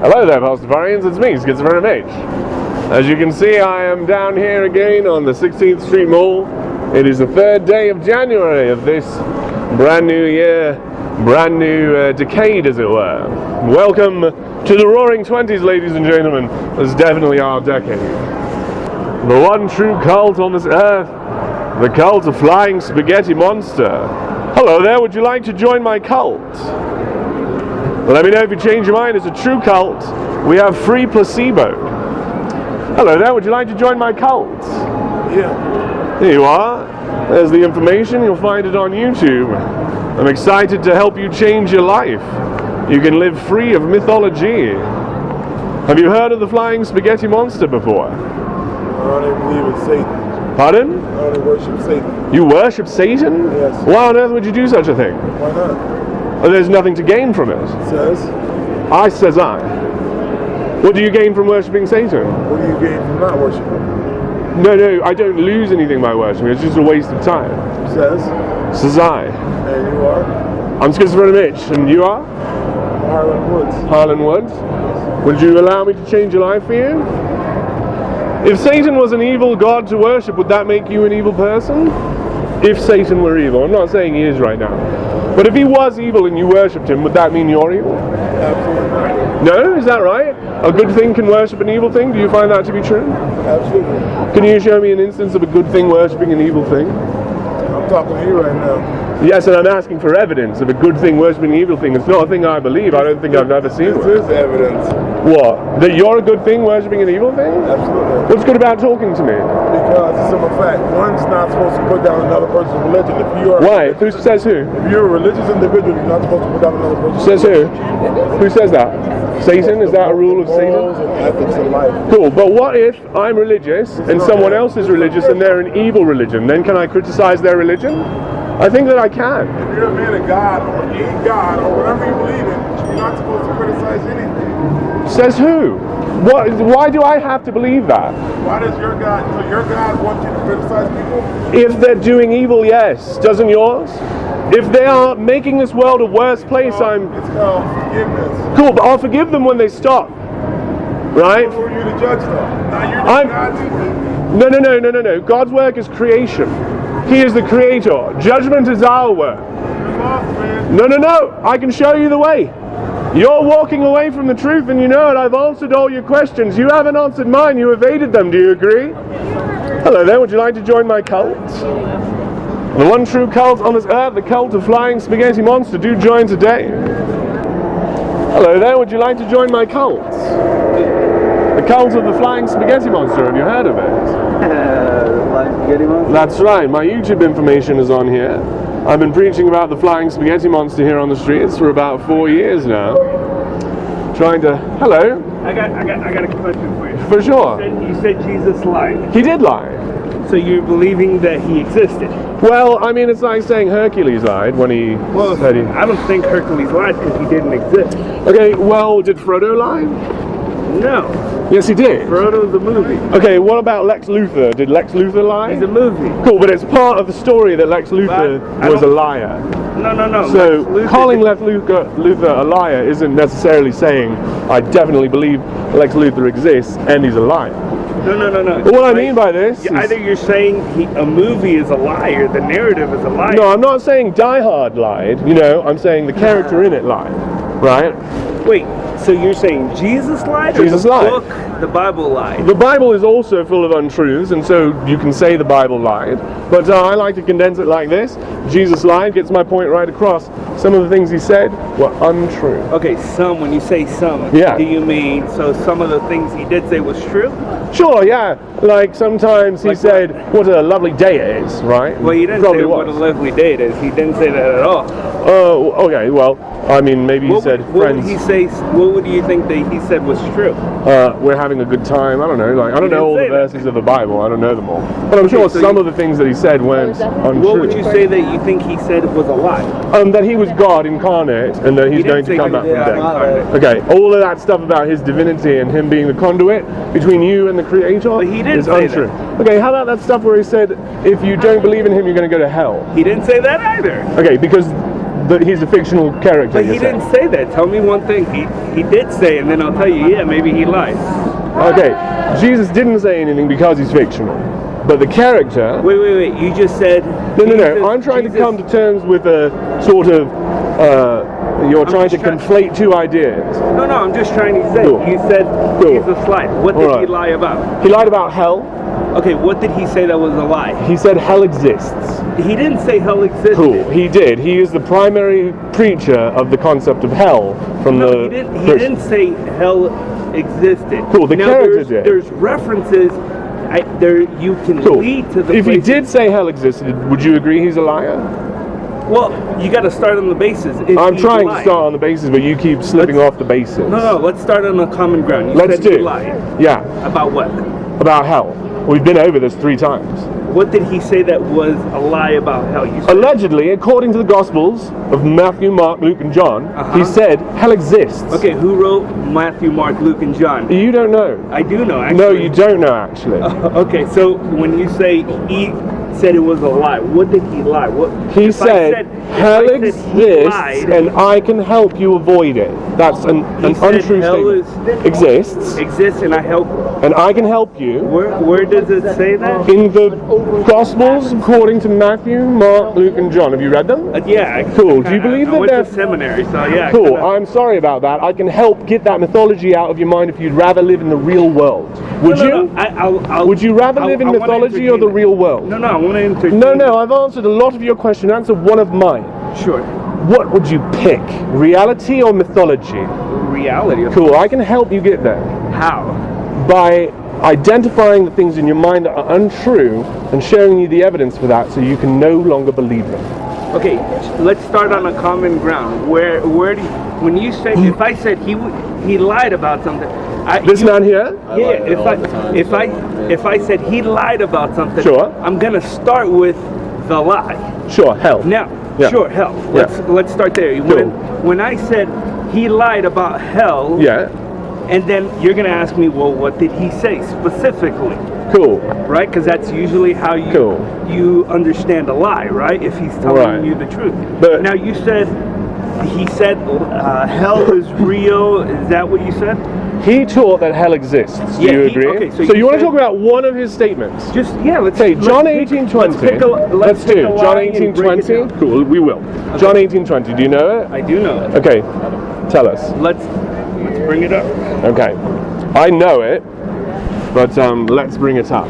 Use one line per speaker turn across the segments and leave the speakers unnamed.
Hello there, Pastafarians, it's me, Schizophrenic H. As you can see, I am down here again on the 16th Street Mall. It is the third day of January of this brand new year, brand new decade, as it were. Welcome to the Roaring 20s, ladies and gentlemen. This is definitely our decade. The one true cult on this earth, the cult of Flying Spaghetti Monster. Hello there, would you like to join my cult? Let me know if you change your mind. It's a true cult. We have free placebo. Hello there, would you like to join my cult?
Yeah.
Here you are. There's the information. You'll find it on YouTube. I'm excited to help you change your life. You can live free of mythology. Have you heard of the Flying Spaghetti Monster before?
I don't believe in Satan.
Pardon?
I don't worship Satan.
You worship Satan?
Yes.
Why on earth would you do such a thing?
Why not?
Oh, there's nothing to gain from it.
Says.
I. What do you gain from worshipping Satan?
What do you gain from not worshiping?
No, I don't lose anything by worshipping. It's just a waste of time. Says I.
And you are?
I'm Schizophrenic Mitch, and you are?
Harlan Woods.
Harlan Woods. Would you allow me to change your life for you? If Satan was an evil god to worship, would that make you an evil person? If Satan were evil. I'm not saying he is right now. But if he was evil and you worshipped him, would that mean you're evil?
Absolutely not.
No? Is that right? A good thing can worship an evil thing? Do you find that to be true?
Absolutely.
Can you show me an instance of a good thing worshipping an evil thing?
I'm talking to you right now.
Yes, and I'm asking for evidence of a good thing worshipping an evil thing. It's not a thing I believe. I don't think I've ever seen
This
one.
is evidence.
What? That you're a good thing worshipping an evil thing?
Absolutely.
What's good about talking to me?
Because it's a simple fact. One's not supposed to put down another person's religion. If you are
Why? Who says who?
If you're a religious individual, you're not supposed to put down another person's
Says who? Who says that? Satan? Is that a rule of
morals
Satan?
and ethics in life.
Cool, but what if I'm religious and someone else is religious and they're an evil religion? Then can I criticize their religion? I think that I can.
If you're a man of God or a God or whatever you believe in, you're not supposed to criticize anything.
Says who? What? Why do I have to believe that?
Why does your God want you to criticize people?
If they're doing evil, yes. Doesn't yours? If they are making this world a worse place,
It's called forgiveness.
Cool, but I'll forgive them when they stop. Right?
Who are you to judge them? Now you're just God's.
No. God's work is creation. He is the creator. Judgment is our work.
You're lost, man.
No. I can show you the way. You're walking away from the truth and you know it. I've answered all your questions. You haven't answered mine. You evaded them. Do you agree? Hello there. Would you like to join my cult? The one true cult on this earth, the cult of Flying Spaghetti Monster. Do join today. Hello there. Would you like to join my cult? The cult of the Flying Spaghetti Monster. Have you heard of it?
Flying Spaghetti Monster?
That's right. My YouTube information is on here. I've been preaching about the Flying Spaghetti Monster here on the streets for about 4 years now. Trying to... Hello?
I got a question for you.
For sure.
You said Jesus lied.
He did lie.
So you're believing that he existed?
Well, I mean, it's like saying Hercules lied when he said he...
I don't think Hercules lied because he didn't exist.
Okay, well, did Frodo lie?
No.
Yes, he did.
Frodo's a movie.
Okay, what about Lex Luthor? Did Lex Luthor lie?
He's a movie.
Cool, but it's part of the story that Lex Luthor was a liar.
No.
So calling Lex Luthor a liar isn't necessarily saying I definitely believe Lex Luthor exists and he's a liar.
No.
But what I mean by this is...
Either you're saying a movie is a liar, the narrative is a liar.
No, I'm not saying Die Hard lied. You know, I'm saying the character in it lied. Right?
Wait, so you're saying Jesus lied?
Jesus
or the
lied.
book, the Bible lied?
The Bible is also full of untruths, and so you can say the Bible lied. But I like to condense it like this. Jesus lied, gets my point right across. Some of the things he said were untrue.
Okay, when you say some,
Yeah.
do you mean so some of the things he did say was true?
Sure, yeah. Like sometimes he said, what a lovely day it is, right?
Well, he didn't
Probably
say what a lovely day it is. He didn't say that at all.
Oh, okay, well, I mean, maybe he said
what
friends.
would he say? What would you think that he said was true?
We're having a good time. I don't know. Like I don't know all the
say that.
verses of the Bible. I don't know them all. But I'm sure
so
some of the things that he said weren't untrue.
What would you say that you think he said was a lie?
That he was God incarnate and that he's going to come back from death. Okay, all of that stuff about his divinity and him being the conduit between you and the Creator
But he didn't
is
say
untrue.
that.
Okay, how about that stuff where he said if you don't believe in him, you're going to go to hell?
He didn't say that either.
Okay, because that he's a fictional character.
But he didn't say that. Tell me one thing. He did say, and then I'll tell you, yeah, maybe he lied.
Okay, Jesus didn't say anything because he's fictional. But the character...
Wait. You just said...
No. I'm trying to come to terms with a sort of... you're trying to conflate two ideas.
No, I'm just trying to say.
Cool.
You said Jesus lied. What did he lie about?
He lied about hell.
Okay, what did he say that was a lie?
He said hell exists.
He didn't say hell existed.
Cool, he did. He is the primary preacher of the concept of hell from
No,
the...
he didn't say hell existed.
Cool, the character did.
There's references... you can lead to the
If he
places.
did say hell existed, would you agree he's a liar?
Well, you got to start on the basis.
I'm trying to start on the basis, but you keep slipping off the basis.
No, let's start on a common ground. You
Let's
said
do.
he lied.
Yeah.
About what?
About hell. We've been over this 3 times.
What did he say that was a lie about hell? You said
Allegedly, according to the Gospels of Matthew, Mark, Luke, and John, he said hell exists.
Okay, who wrote Matthew, Mark, Luke, and John?
You don't know.
I do know, actually.
No, you don't know, actually.
Okay, so when you say he said it was a lie, what did he lie?
He said hell exists and I can help you avoid it. That's an untrue statement. Exists
and I help.
And I can help you.
Where does it say that?
In the Gospels according to Matthew, Mark, Luke, and John. Have you read them?
Yeah.
Cool. Do you believe
I
that
went to seminary, so yeah.
Cool. I'm sorry about that. I can help get that mythology out of your mind if you'd rather live in the real world. Would you? Would you rather live in mythology or the real world?
No, I want to entertain.
No, I've answered a lot of your question. Answer one of mine.
Sure.
What would you pick? Reality or mythology?
Reality.
Cool. I can help you get there.
How?
By identifying the things in your mind that are untrue and showing you the evidence for that so you can no longer believe them.
Okay, let's start on a common ground. Where do you, when you say, if I said he lied about something,
this man here?
Yeah, if I said he lied about something,
sure.
I'm gonna start with the lie.
Sure, hell.
Now,
yeah.
Sure, hell. Let's start there.
Cool.
When I said he lied about hell,
yeah.
And then you're gonna ask me, well, what did he say specifically?
Cool.
Right? Because that's usually how you understand a lie, right? If he's telling you the truth. But now he said hell is real. Is that what you said?
He taught that hell exists. Do you agree? Okay, so you want to talk about one of his statements?
Just let's
say John 18:20. Let's do John 18:20. Cool, we will. Okay. John 18:20. Do you know it?
I do know it.
Okay, tell us.
Let's bring it up.
Okay, I know it, but let's bring it up.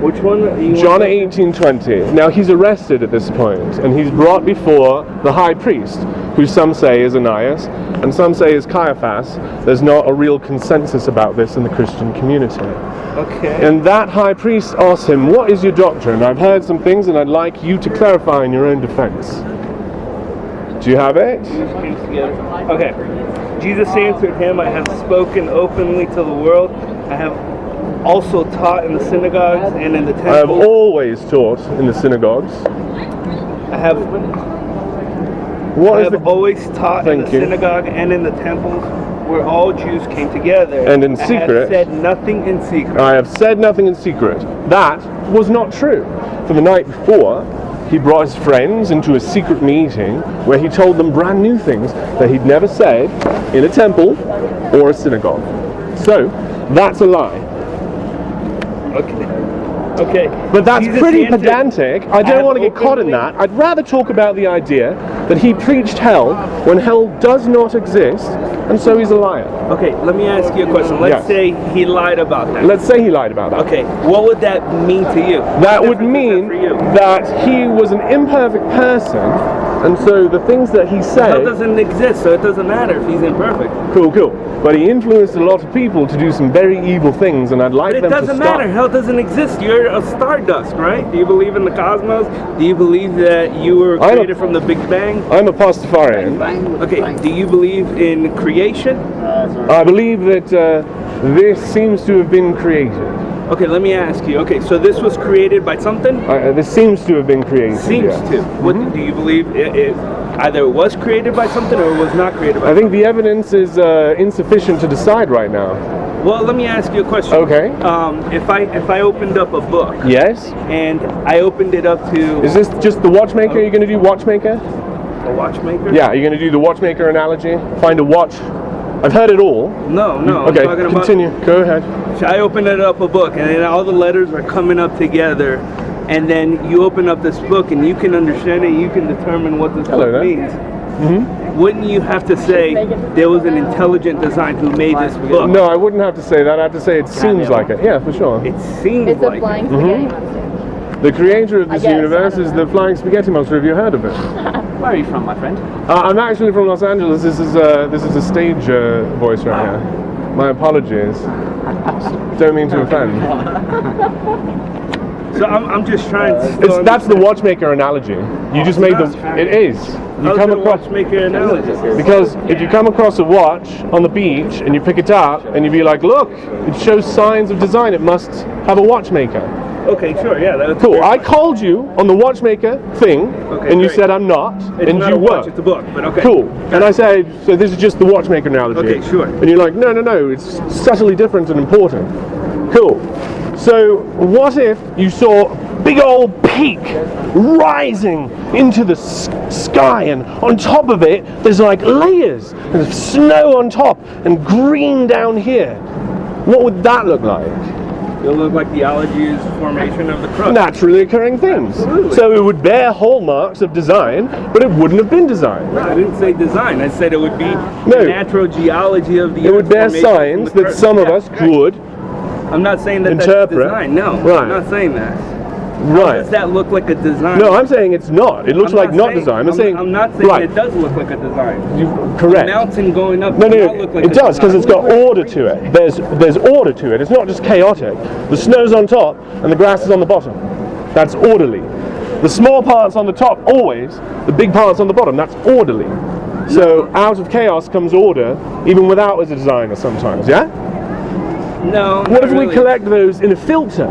Which one?
John 18:20. Now he's arrested at this point, and he's brought before the high priest, who some say is Ananias, and some say is Caiaphas. There's not a real consensus about this in the Christian community.
Okay.
And that high priest asks him, "What is your doctrine? I've heard some things, and I'd like you to clarify in your own defense." Do you have it?
Okay. Jesus answered him, "I have spoken openly to the world. I have also taught in the synagogues and in the temples."
I have always taught in the synagogues.
I have always taught in the synagogue and in the temples where all Jews came together.
And in secret.
I have said nothing in secret.
I have said nothing in secret. That was not true. For the night before, he brought his friends into a secret meeting where he told them brand new things that he'd never said in a temple or a synagogue. So, that's a lie.
Okay.
But that's pretty pedantic. I don't want to get caught in that. I'd rather talk about the idea that he preached hell when hell does not exist, and so he's a liar.
Okay, let me ask you a question. Let's say he lied about that.
Let's say he lied about that.
Okay, what would that mean to you?
That would mean that he was an imperfect person, and so the things that he said...
Hell doesn't exist, so it doesn't matter if he's imperfect.
Cool. But he influenced a lot of people to do some very evil things, and I'd like them to stop.
But it doesn't matter. Hell doesn't exist. You're a stardust, right? Do you believe in the cosmos? Do you believe that you were created from the Big Bang?
I'm a Pastafarian.
Okay, do you believe in creation?
I believe that this seems to have been created.
Okay, let me ask you. Okay, so this was created by something?
This seems to have been created.
Seems to. What do you believe? Either it was created by something or it was not created by something?
I think the evidence is insufficient to decide right now.
Well, let me ask you a question.
Okay.
If I opened up a book
Yes.
and I opened it up to
Is this just the watchmaker? You're going to do watchmaker?
a watchmaker?
Yeah, you're going to do the watchmaker analogy? Find a watch? I've heard it all.
No.
Okay,
I'm talking
continue. Go ahead.
So I opened it up a book, and then all the letters are coming up together, and then you open up this book, and you can understand it. You can determine what this
Hello
book
there.
means. Wouldn't you have to say there was an intelligent design who made this book?
No, I wouldn't have to say that. I have to say it seems like it. Yeah, for sure.
It seems
It's a
like
flying
it.
spaghetti monster.
The creator of this
guess,
universe
I don't
is
know.
the Flying Spaghetti Monster. Have you heard of it?
Where are you from, my friend?
I'm actually from Los Angeles. This is a stage voice right here. My apologies. Don't mean to offend.
So I'm just trying to.
That's the watchmaker analogy. You just made the. It is. You
How's
come
the
across
watchmaker analogy?
because if you come across a watch on the beach and you pick it up and you be like, look, it shows signs of design. It must have a watchmaker.
Okay, sure, yeah. That's
Cool.
fair.
I called you on the watchmaker thing,
Okay,
and you
great.
said I'm not,
It's
and
not
you
a watch,
were.
it's a book, but okay.
Cool. And I said, so this is just the watchmaker analogy.
Okay, sure.
And you're like, no, it's subtly different and important. Cool. So what if you saw a big old peak rising into the sky, and on top of it, there's like layers of snow on top and green down here? What would that look like?
It'll look like the algae's formation of the crust.
Naturally occurring things.
Absolutely.
So it would bear hallmarks of design, but it wouldn't have been designed.
No, I didn't say design. I said it would be
No.
the natural geology of the
It would
Earth
bear
formation from
signs
the
that
crust.
some of
Yeah,
us
right.
could.
I'm not saying that
interpret.
that's design. No,
Right.
I'm not saying that.
Right.
Does that look like a design?
No, I'm saying it's not. It looks
I'm
like not
saying-
design. I'm saying
I'm not saying
right.
it does look like a design.
Correct.
The mountain going up
No,
does not look like
it
a
does because
design.
it's got order to it. There's order to it. It's not just chaotic. The snow's on top and the grass is on the bottom. That's orderly. The small parts on the top always, the big parts on the bottom. That's orderly. So out of chaos comes order, even without a designer sometimes. Yeah.
No.
What
not
if we
really.
collect those in a filter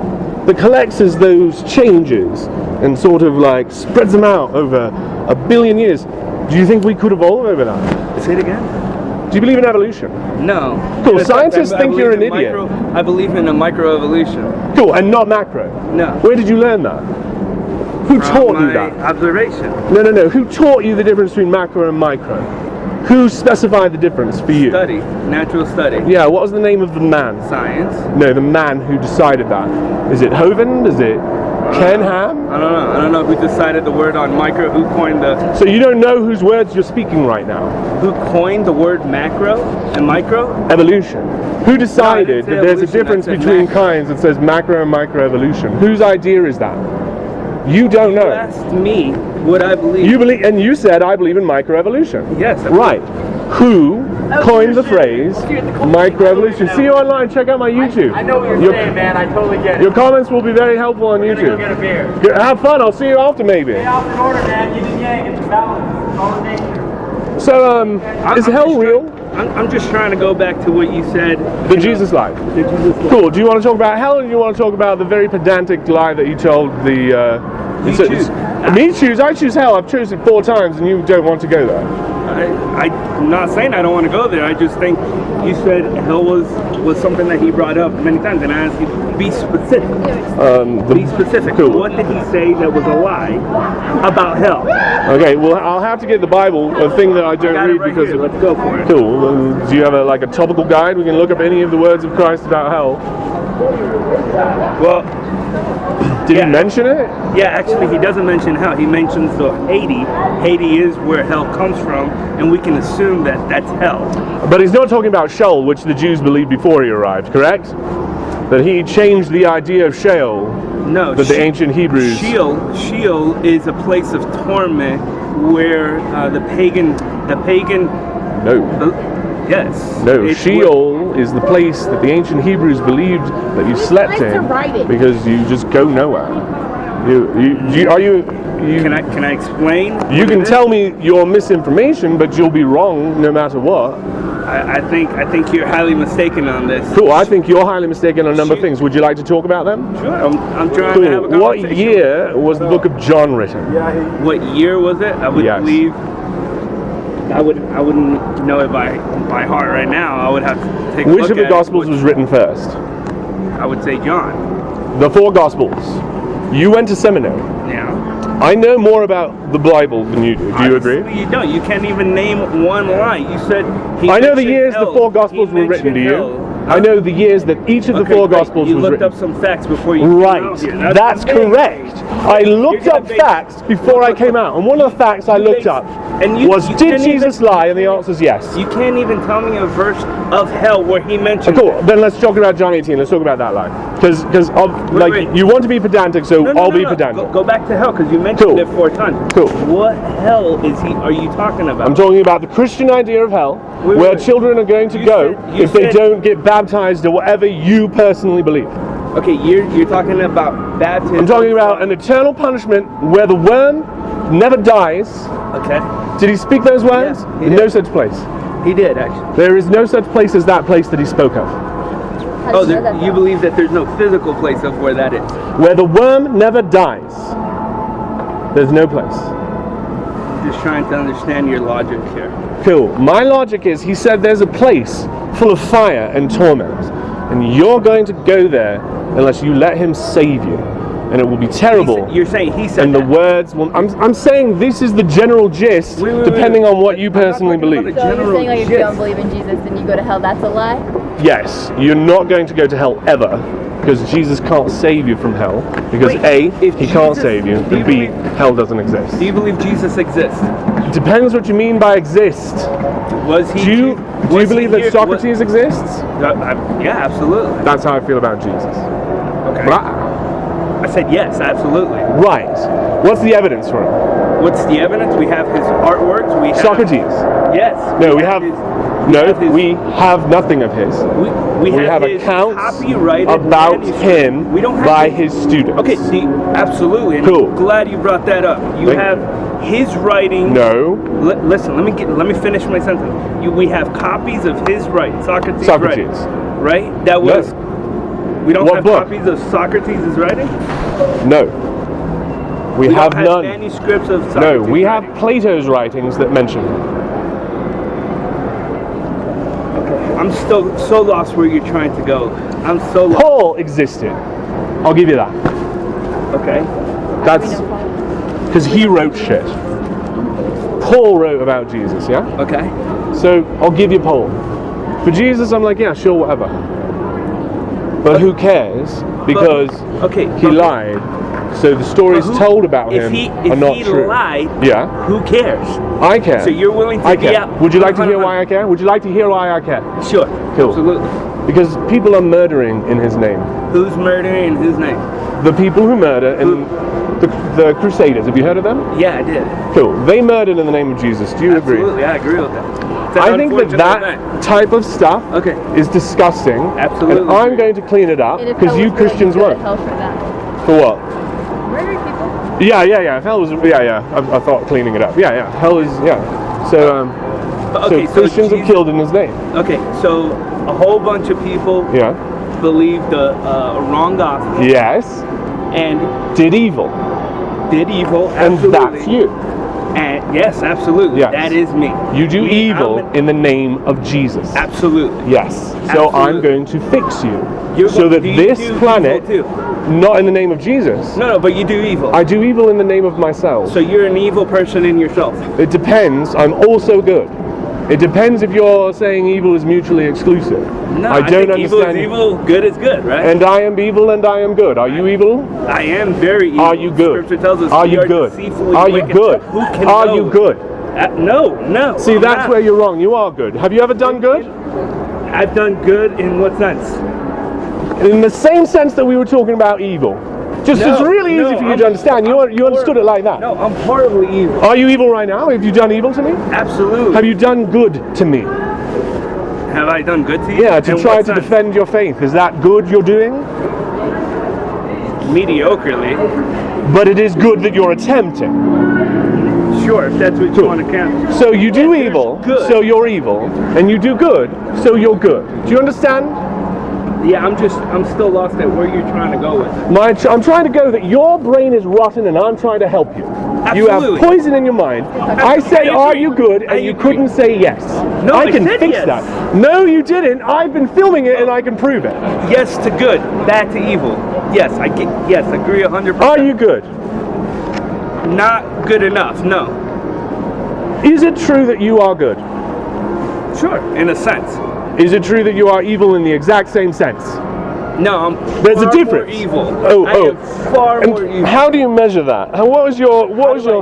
that collects as those changes and sort of like spreads them out over a billion years? Do you think we could evolve over that?
Say it again.
Do you believe in evolution?
No.
Cool.
In fact,
Scientists
I
think
believe
you're an
in
idiot.
I believe in a microevolution.
Cool, and not macro.
No.
Where did you learn that? Who
From
taught you
my
that?
observation.
No. Who taught you the difference between macro and micro? Who specified the difference for you?
Study. Natural study.
Yeah, what was the name of the man?
Science.
No, the man who decided that. Is it Hovind? Is it Ken Ham?
I don't know. I don't know who decided the word on micro. Who coined the
So you don't know whose words you're speaking right now.
Who coined the word macro and micro?
Evolution. Who decided
say
that there's a
evolution, I
difference
said
between
macro.
kinds that says macro and micro evolution? Whose idea is that? You don't
You
know.
asked me what I believe.
You believe, and you said I believe in microevolution.
Yes. I
Right. Who coined the phrase microevolution? See you online. Check out my YouTube.
I know what you're
Your-
saying, man. I totally get
Your
it.
comments will be very helpful on
We're gonna go get a
YouTube.
beer.
Have fun. I'll see you after maybe.
Stay off in order, man. Yin and yang. It's balance. It's all in nature.
So, is hell real?
I'm just trying to go back to what you said.
The Jesus lie.
The Jesus life.
Cool. Do you want to talk about hell, or do you want to talk about the very pedantic lie that you told the?
You choose.
Me choose. I choose hell. I've chosen it 4 times, and you don't want to go there.
I'm not saying I don't want to go there. I just think you said hell was something that he brought up many times, and I asked you be specific. Be specific.
Cool.
What did he say that was a lie about hell?
Okay. Well, I'll have to get the Bible, a thing that I don't
Got it
read
right
because.
here. Let's go for it.
Cool. Do you have a topical guide? We can look up any of the words of Christ about hell.
Well,
Did
Yeah.
he mention it?
yeah, actually, he doesn't mention hell. He mentions the Haiti. Haiti is where hell comes from, and we can assume that that's hell.
But he's not talking about Sheol, which the Jews believed before he arrived, correct? That he changed the idea of Sheol
No,
that the ancient Hebrews.
Sheol is a place of torment where the pagan,
No.
yes,
No,
it's
Sheol is the place that the ancient Hebrews believed that you slept
Nice to
in
write it.
because you just go nowhere.
Can I explain?
You
what
can
it is?
tell me your misinformation, but you'll be wrong no matter what.
I think you're highly mistaken on this.
Cool. I think you're highly mistaken on a number of things. Would you like to talk about them?
Sure. I'm trying to have a
Cool. What
conversation.
year was the Book of John written?
What year was it? I would
Yes.
believe I wouldn't know it by heart right now. I would have to take a
Which
look
of the
at
Gospels
it,
was written first?
I would say John.
The 4 Gospels. You went to seminary.
Yeah.
I know more about the Bible than you do. Do you agree?
Obviously you don't. You can't even name one line. You said
I know the years the 4 Gospels were written. Do you? I know the years that each of the 4 Gospels was written.
You looked up some facts before you
Right,
came out here.
that's correct. I looked up facts before I came out, and one of the facts I looked up was, did Jesus lie? And the answer is yes.
You can't even tell me a verse of hell where he mentioned.
Cool. Then let's talk about John 18. Let's talk about that lie. Because
wait.
you want to be pedantic, so I'll be pedantic.
Go back to hell because you mentioned it 4 times.
Cool.
What hell are you talking about?
I'm talking about the Christian idea of hell, where children are going to go if they don't get baptized or whatever you personally believe.
Okay, you're talking about baptism.
I'm talking about an eternal punishment where the worm never dies.
Okay.
Did he speak those words?
Yeah, he did.
No such place.
He did, actually.
There is no such place as that place that he spoke of.
You believe that there's no physical place of where that is?
Where the worm never dies, there's no place.
I'm just trying to understand your logic here.
Cool. My logic is, he said there's a place full of fire and torment, and you're going to go there unless you let him save you, and it will be terrible.
You're saying he said
and
that.
The words will, I'm saying this is the general gist, depending on what you personally believe.
So you're saying like if you don't believe in Jesus then you go to hell, that's a lie?
Yes, you're not going to go to hell ever, because Jesus can't save you from hell, because A, he can't save you, and B, hell doesn't exist.
Do you believe Jesus exists?
It depends what you mean by exist.
Was he?
Do you believe that Socrates exists?
Yeah, absolutely.
That's how I feel about Jesus.
Okay.
But
I said yes, absolutely.
right. What's the evidence for him?
What's the evidence? We have his artworks. We have
Socrates.
Yes.
No, we have nothing of his.
We have
his
accounts copyrighted
about him
we don't have
by his students.
Okay, absolutely. And
Cool.
I'm glad you brought that up. You have his writing.
No.
Listen, let me finish my sentence. We have copies of his writing, Socrates' writing, right? That was.
No.
We don't
What
have
book?
copies of Socrates' writing.
No. We have
don't
none.
Manuscripts of Socrates'
No, we have
writing.
Plato's writings that mention him.
I'm still so lost where you're trying to go. I'm so lost.
Paul existed. I'll give you that.
Okay.
That's because he wrote shit. Paul wrote about Jesus, yeah?
Okay.
So I'll give you Paul. For Jesus, I'm like, yeah, sure, whatever. But who cares? Because he lied. So the stories told about him are not true. If he lied,
yeah. Who cares?
I care.
So you're willing to
I
be
care.
out.
Would you like to hear why I care? Would you like to hear why I care?
Sure.
Cool.
Absolutely.
Because people are murdering in his name.
Who's murdering in whose name?
The people who murder in the Crusaders. Have you heard of them?
Yeah, I did.
Cool. They murdered in the name of Jesus. Do you agree?
Absolutely, I agree with that.
I think that type of stuff is disgusting.
Absolutely.
And I'm going to clean it up because you Christians won't. For what?
Murdering people.
Yeah. Hell was, I thought cleaning it up. Yeah. Hell is, yeah. So, so Christians are killed in his name.
Okay, so a whole bunch of people believed the wrong gospel.
Yes.
And
did evil.
Absolutely.
And that's you.
And yes, absolutely.
Yes.
That is me.
You do evil in the name of Jesus.
Absolutely.
Yes. So I'm going to fix you. So that this planet, not in the name of Jesus.
No, but you do evil.
I do evil in the name of myself.
So you're an evil person in yourself.
It depends. I'm also good. It depends if you're saying evil is mutually exclusive.
No,
I don't
think evil is evil, good is good, right?
And I am evil and I am good. Are you evil?
I am very evil.
Are you good?
Scripture tells us
are you good? Are you good?
Who can
are
know?
you good?
No.
See, that's where you're wrong. You are good. Have you ever done good?
I've done good in what sense?
In the same sense that we were talking about evil. Just it's really easy for you to understand. You understood it like that.
No, I'm horribly evil.
Are you evil right now? Have you done evil to me?
Absolutely.
Have you done good to me?
Have I done good to you?
Yeah, to try to defend your faith. Is that good you're doing?
Mediocrely.
But it is good that you're attempting.
Sure, if that's what you want to count.
So you do evil, so you're evil. And you do good, so you're good. Do you understand?
Yeah, I'm still lost at where you're trying to go with it.
I'm trying to go that your brain is rotten and I'm trying to help you. You have
Absolutely.
poison in your mind. I said,
I
are
agree.
you good? And
I
you
agree.
couldn't say yes.
No,
I
I
can
said
fix
yes.
that. No, you didn't. I've been filming it and I can prove it.
Yes to good, bad to evil. Yes, agree 100%.
Are you good?
Not good enough? No.
Is it true that you are good?
Sure, in a sense.
Is it true that you are evil in the exact same sense?
No, I'm
There's a
far
difference.
more evil.
Oh,
I
oh.
am far
And
more evil.
how do you measure that? What was your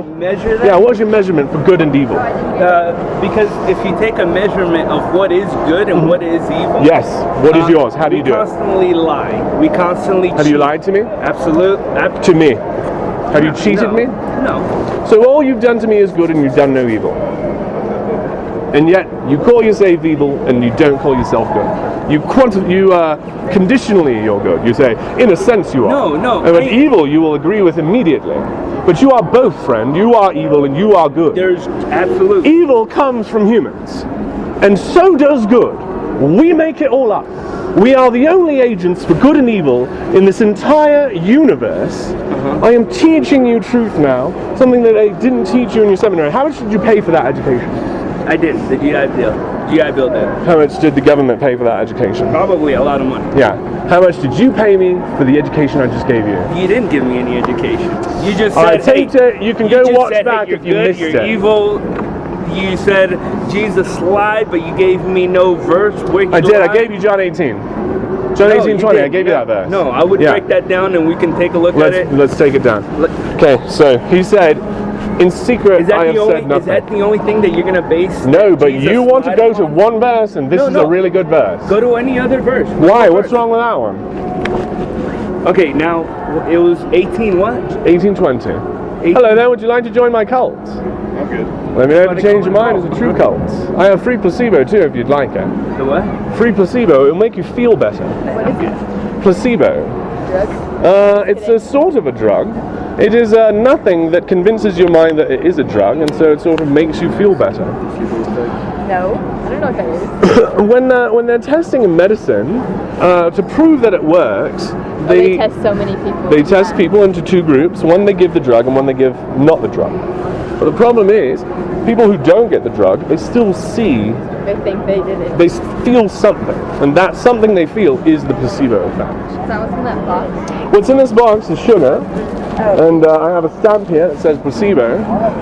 measure that?
Yeah, what was your measurement for good and evil?
Because if you take a measurement of what is good and what is evil.
Yes. What is yours? How do you do
We
it?
constantly lie. We constantly
Have you lied to me?
Absolute.
To me? Have you cheated me?
No.
So all you've done to me is good and you've done no evil. And yet you call yourself evil and you don't call yourself good. You conditionally you're good. You say, in a sense you are.
No.
And with evil you will agree with immediately. But you are both, friend. You are evil and you are good.
There's absolutely.
Evil comes from humans. And so does good. We make it all up. We are the only agents for good and evil in this entire universe. I am teaching you truth now, something that I didn't teach you in your seminary. How much did you pay for that education?
I didn't. The GI Bill. GI Bill did.
How much did the government pay for that education?
Probably a lot of money.
Yeah. How much did you pay me for the education I just gave you?
You didn't give me any education. You just said,
I taped it. You can go watch back if you missed
you're
it.
evil. You said Jesus lied, but you gave me no verse where he
I did.
lied.
I gave you John 18. John
No,
18:20.
you
I
didn't.
gave you that verse.
No, I would
Yeah.
break that down and we can take a look at it.
Let's take it down.
Let-
Okay, so he said, in secret
Is that
I have
the only?
said nothing.
Is that the only thing that you're gonna base?
No, but
Jesus
you want to
lied
go to
upon?
one verse, and this is a really good verse.
Go to any other verse.
Why? What's wrong with that one?
Okay, now it was 18 what?
1820. Hello there, would you like to join my cult?
I'm good.
Let me know if you change your mind as a true cult. I have free placebo too if you'd like it.
The what?
Free placebo, it'll make you feel better.
What is it?
Placebo.
Drugs?
It's a sort of a drug. It is nothing that convinces your mind that it is a drug, and so it sort of makes you feel better.
No. I don't know what that is.
When they're testing a medicine to prove that it works,
They test so many people.
They test people into two groups. One they give the drug and one they give not the drug. But the problem is, people who don't get the drug, they still see,
They think they did it.
they feel something. And that something they feel is the placebo effect.
Is that what's in that box?
What's in this box is sugar. And I have a stamp here that says placebo.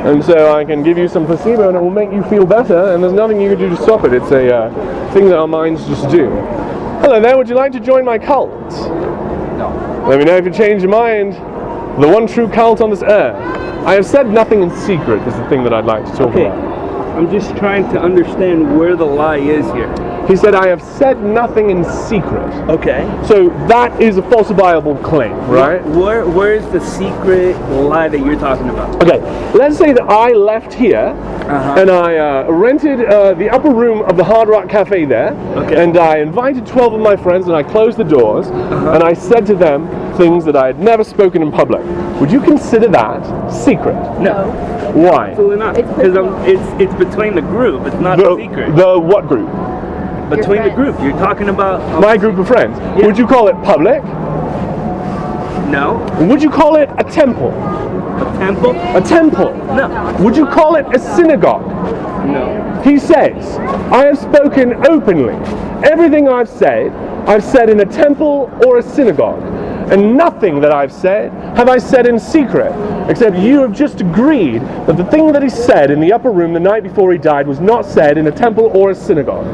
And so I can give you some placebo and it will make you feel better. And there's nothing you can do to stop it. It's a thing that our minds just do. Hello there, would you like to join my cult? Let me know if you change your mind. The one true cult on this earth. I have said nothing in secret is the thing that I'd like to talk
Okay.
about.
I'm just trying to understand where the lie is here.
He said, I have said nothing in secret.
Okay.
So that is a falsifiable claim, right?
Where's the secret lie that you're talking about?
Okay, let's say that I left here and I rented the upper room of the Hard Rock Cafe there,
Okay.
and I invited 12 of my friends and I closed the doors and I said to them things that I had never spoken in public. Would you consider that secret?
No.
Why?
Absolutely not.
It's
Because
between-
it's between the group. It's not a secret.
The what group?
Between the
friends.
group. You're talking about
My group of friends.
Yeah.
Would you call it public?
No.
Would you call it a temple?
A temple?
A temple?
No.
Would you call it a synagogue?
No.
He says, I have spoken openly. Everything I've said in a temple or a synagogue. And nothing that I've said have I said in secret, except you have just agreed that the thing that he said in the upper room the night before he died was not said in a temple or a synagogue.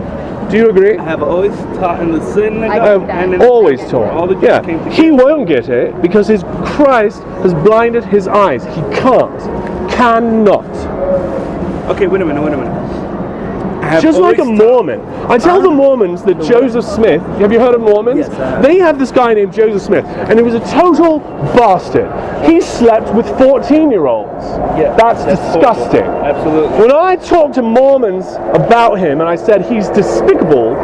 Do you agree?
I have always taught in the synagogue.
I get
and
that.
in
Always
all
taught.
the Jews
Yeah,
came together.
he won't get it because his Christ has blinded his eyes. He cannot.
Okay, wait a minute. I have
Just like a
always
Mormon. I tell the Mormons that Joseph Smith, have you heard of Mormons?
Yes, I have.
They have this guy named Joseph Smith, and he was a total bastard. He slept with 14-year-olds.
Yeah,
That's
horrible.
disgusting.
Absolutely.
When I talk to Mormons about him and I said he's despicable,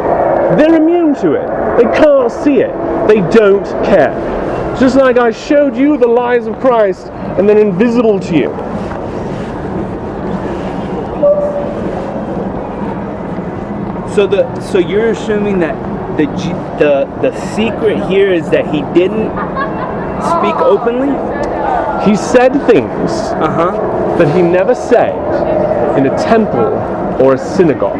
they're immune to it. They can't see it. They don't care. Just like I showed you the lies of Christ and they're invisible to you.
So you're assuming that the secret here is that he didn't speak openly?
He said things that he never said in a temple or a synagogue.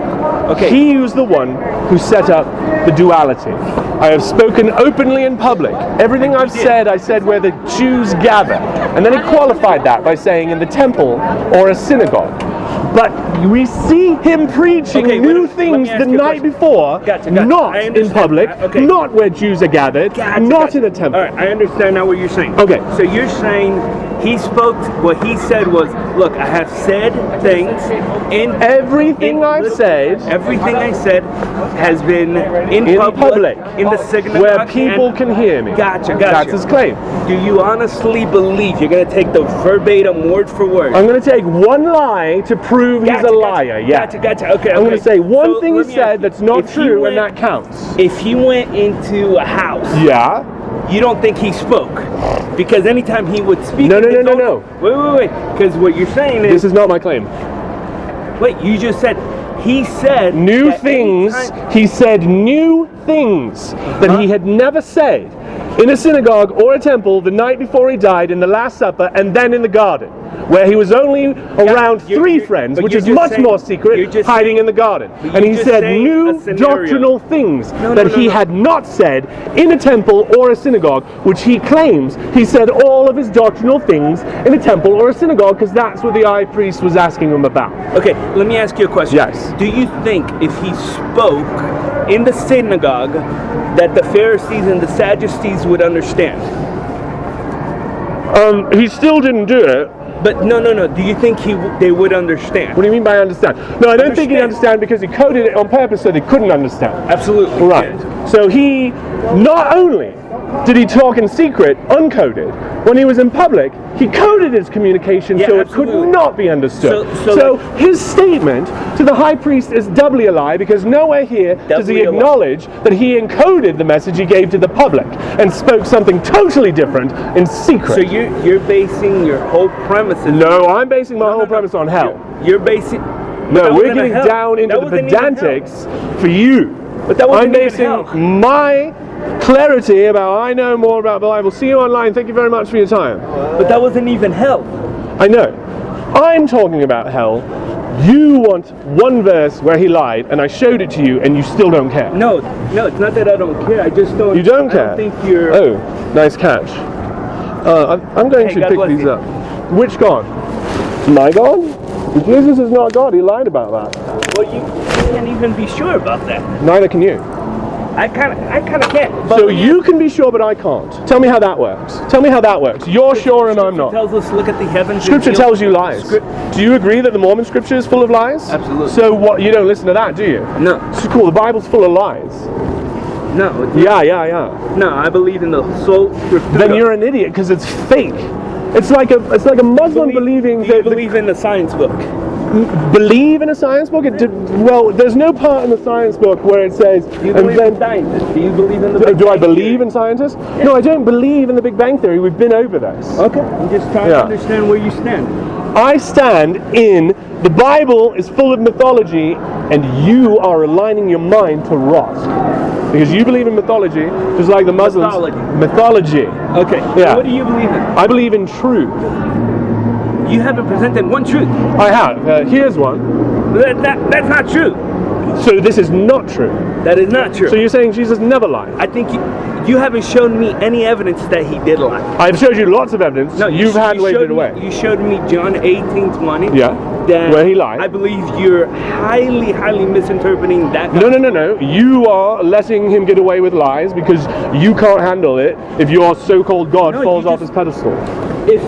Okay.
He was the one who set up the duality. I have spoken openly in public. Everything I've said, I said where the Jews gather. And then he qualified that by saying in the temple or a synagogue. But we see him preaching new things the night before, not in public, not where Jews are gathered, not in a temple.
All right, I understand now what you're saying.
Okay.
So you're saying he spoke, what he said was, look, I have said things in...
Everything I've said...
Everything I said has been in public, in the synagogue.
Where people can hear me.
Gotcha.
That's his claim.
Do you honestly believe you're going to take the verbatim word for word?
I'm going to take one lie to prove he's a liar. Yeah.
Gotcha. Okay.
I'm going to say one thing he said that's not true, and that counts.
If he went into a house, you don't think he spoke? Because anytime he would speak...
No.
Wait. Because what you're saying is...
This is not my claim.
Wait, you just said... He said...
New things. He said new things that he had never said in a synagogue or a temple the night before he died, in the Last Supper, and then in the garden, where he was only around three friends, which is much more secret, hiding in the garden. And he said new doctrinal things that he had not said in a temple or a synagogue, which he claims he said all of his doctrinal things in a temple or a synagogue, because that's what the high priest was asking him about.
Okay, let me ask you a question.
Yes.
Do you think if he spoke in the synagogue that the Pharisees and the Sadducees would understand?
He still didn't do it.
But no. Do you think they would understand?
What do you mean by understand? No, I don't think he'd understand, because he coded it on purpose so they couldn't understand.
Absolutely.
Right. So he, not only did he talk in secret, uncoded, when he was in public, he coded his communication so it could not be understood. So his statement to the high priest is doubly a lie, because nowhere here does he acknowledge that he encoded the message he gave to the public and spoke something totally different in secret.
So you're basing your whole premise...
No, I'm basing my whole premise on hell.
You're basing...
No, we're getting down into the pedantics for you.
But that wasn't
I'm basing my clarity about I know more about the Bible. See you online. Thank you very much for your time.
But that wasn't even hell.
I know. I'm talking about hell. You want one verse where he lied, and I showed it to you, and you still don't care.
No, it's not that I don't care. I just don't...
You don't care?
I don't think you're...
Oh, nice catch. I'm going to pick these up. Which God? My God? Jesus is not God. He lied about that.
Well, you can't even be sure about that.
Neither can you.
I kind of can't.
So you can be sure, but I can't. Tell me how that works. Tell me how that works. You're sure and I'm not.
Scripture tells us look at the heavens.
Scripture tells you lies. Do you agree that the Mormon scripture is full of lies?
Absolutely.
So what? You don't listen to that, do you?
No.
It's cool. The Bible's full of lies.
No.
Yeah.
No, I believe in the soul scripture.
Then you're an idiot, because it's fake. It's like a Muslim believing that...
Do you believe in the science book?
Believe in a science book? Well, there's no part in the science book where it says...
Do you believe in scientists? Do you believe in the Big Bang
Do I believe in scientists? Yeah. No, I don't believe in the Big Bang Theory. We've been over this.
Okay. I'm just trying to understand where you stand.
I stand in the Bible is full of mythology, and you are aligning your mind to rot. Because you believe in mythology, just like the Muslims. Mythology.
Okay.
Yeah.
What do you believe in?
I believe in truth.
You haven't presented one truth.
I have. Here's one.
That's not true.
So this is not true.
That is not true.
So you're saying Jesus never lied?
I think you haven't shown me any evidence that he did lie.
I've showed you lots of evidence.
No,
you've hand-waved it away.
You showed me John 18:20.
Yeah.
That
where he lied.
I believe you're highly misinterpreting that.
No. You are letting him get away with lies because you can't handle it if your so-called God falls off his pedestal.
If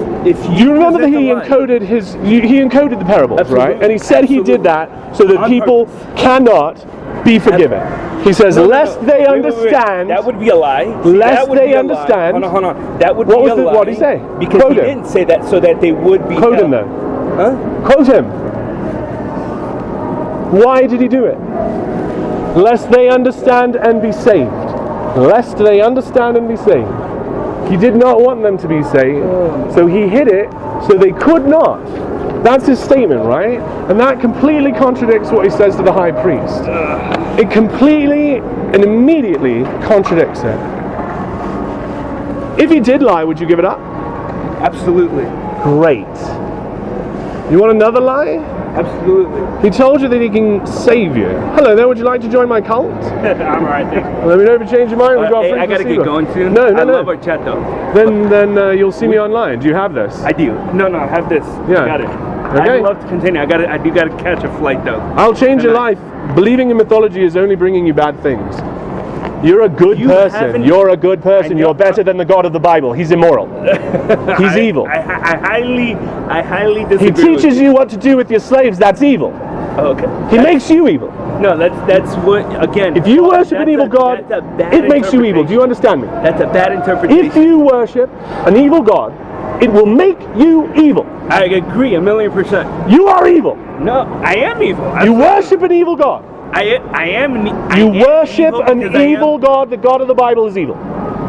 do you remember that he encoded he encoded the parables, right? And he said he did that so that people cannot be forgiven. He says, lest they understand.
That would be a lie.
Lest they understand.
Hold on. That would be a lie.
What did he say?
Because he didn't say that so that they would be.
Quote him then.
Huh?
Quote him. Why did he do it? Lest they understand and be saved. Lest they understand and be saved. He did not want them to be saved, so he hid it so they could not That's his statement, right? And that completely contradicts what he says to the high priest. It completely and immediately contradicts it. If he did lie, would you give it up?
Absolutely.
Great. You want another lie?
Absolutely.
He told you that he can save you. Hello there, would you like to join my cult?
I'm alright, thanks.
Let me know if you change your mind. We've got
Hey,
free
I gotta
placebo.
get going soon.
No.
I love our chat though.
Then you'll see me online. Do you have this?
I do. No, I have this.
Yeah.
Got it.
Okay.
I'd love to continue. I do gotta catch a flight though.
I'll change your life. Believing in mythology is only bringing you bad things. You're a good person.
haven't-
You're a good person.
I know-
You're better than the God of the Bible. He's immoral. He's evil.
I highly disagree.
He teaches you what to do with your slaves. That's evil.
Okay.
He makes you evil.
No, that's what again.
If you worship an evil God,
that's a bad
it makes you evil. Do you understand me?
That's a bad interpretation.
If you worship an evil God, it will make you evil.
I agree 1,000,000%.
You are evil.
No, I am evil.
You worship an evil God.
I am.
You worship
evil
an
because I am-
evil God. The God of the Bible is evil.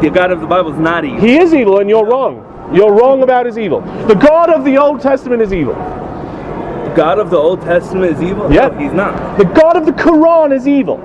The God of the Bible is not evil.
He is evil, and you're wrong. You're wrong about his evil. The God of the Old Testament is evil.
The God of the Old Testament is evil?
Yep.
No, he's not.
The God of the Quran is evil.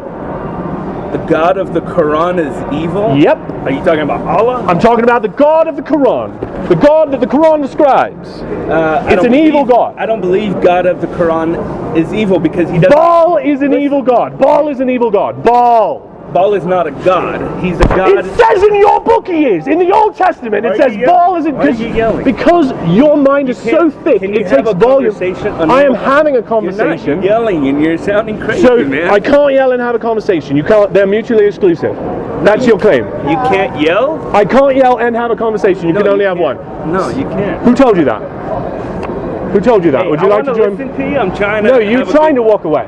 The God of the Quran is evil?
Yep.
Are you talking about Allah?
I'm talking about the God of the Quran. The God that the Quran describes.
I
It's
don't
an evil
believe-
God.
I don't believe God of the Quran is evil because he doesn't.
Baal is an evil God. Baal is an evil God. Baal.
Baal is not a god. He's a god.
It says in your book he is. In the Old Testament,
Why
it
are
says
you yelling?
Baal is a
Why are you yelling?
because your mind is so
can't-
thick.
can you
It
have
takes
a
volume.
conversation on
I am
your-
having a
You're
conversation.
not yelling and you're sounding crazy,
So
man.
I can't yell and have a conversation. You can't. They're mutually exclusive. That's your claim.
You can't yell?
I can't yell and have a conversation. You
No,
can only
you
have
can't.
one.
No, you can't.
Who told you that? Who told you that?
Hey,
Would you
I
like to
wanna
join?
listen to you. I'm trying to.
No, you're
have a
trying to
good-
walk away.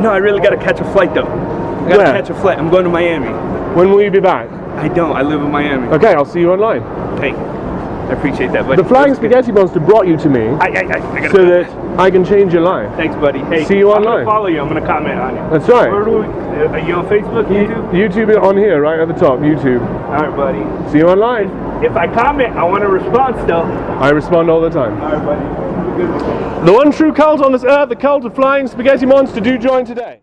No, I really got to catch a flight though. I got
Where?
to catch a flight. I'm going to Miami.
When will you be back?
I don't. I live in Miami.
Okay, I'll see you online.
Hey, I appreciate that, buddy.
The Flying Spaghetti Monster brought you to me
I gotta
so
go.
that I can change your life.
Thanks, buddy. Hey,
See you
I'm
online.
gonna follow you. I'm gonna comment on you.
That's right.
Where do we, are you on Facebook, YouTube?
YouTube is on here, right at the top. YouTube.
All right, buddy.
See you online.
If I comment, I want a response still.
I respond all the time.
All right, buddy. Have a good weekend.
The one true cult on this earth, the cult of Flying Spaghetti Monster, do join today.